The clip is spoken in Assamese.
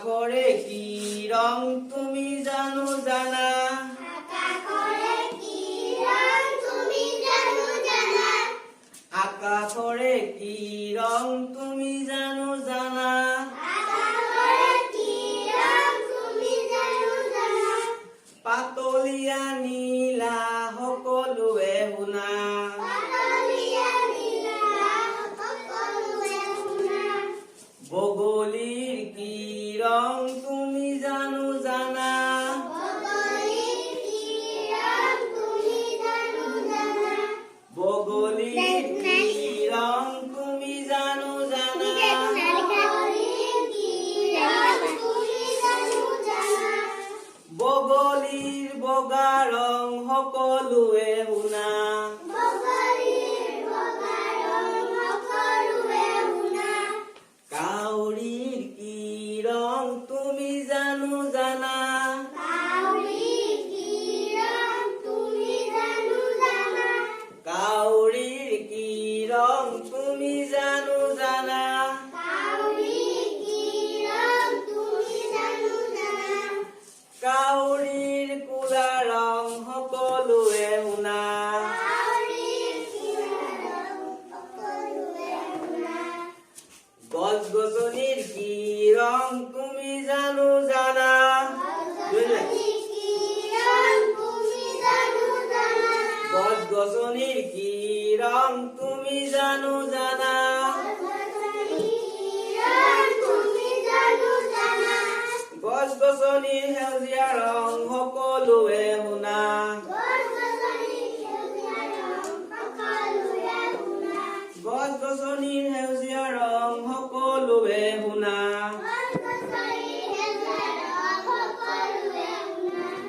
আকাশৰে কি ৰং তুমি জানো জানা? আকাশৰে কি ৰং তুমি জানো জানা? আকাশৰে কি ৰং তুমি জানো জানা? আকাশৰে কি ৰং তুমি জানো জানা? পাতলীয়া নীলা সকলোৱে শুনা। পাতলীয়া নীলা সকলোৱে শুনা। বগলীৰ কি ৰং তুমি জানো জানা? বগলীৰ কি ৰং তুমি জানো জানা? বগলীৰ কি ৰং তুমি জানো জানা? বগলীৰ কি ৰং তুমি জানো জানা? বগলীৰ বগা ৰং সকলোৱে শুনা। বগলীৰ বগা ৰং সকলোৱে শুনা। কাউৰীৰ কি ৰং তুমি জানো জানা? কাউৰীৰ কি ৰং তুমি জানো জানা? কাউৰীৰ কি ৰং তুমি জানো জানা? কাউৰীৰ কি ৰং তুমি জানো জানা? কাউৰীৰ কোলা ৰং সকলোৱে শুনা। কাউৰীৰ কি ৰং সকলোৱে শুনা। গছ-গছনিৰ কি ৰং তুমি জানো জানা? গছ-গছনিৰ কি ৰং তুমি জানো জানা? গছ-গছনিৰ কি ৰং তুমি জানো জানা? গছ-গছনিৰ কি ৰং তুমি জানো জানা? গছ-গছনিৰ সেউজীয়া ৰং সকলোৱে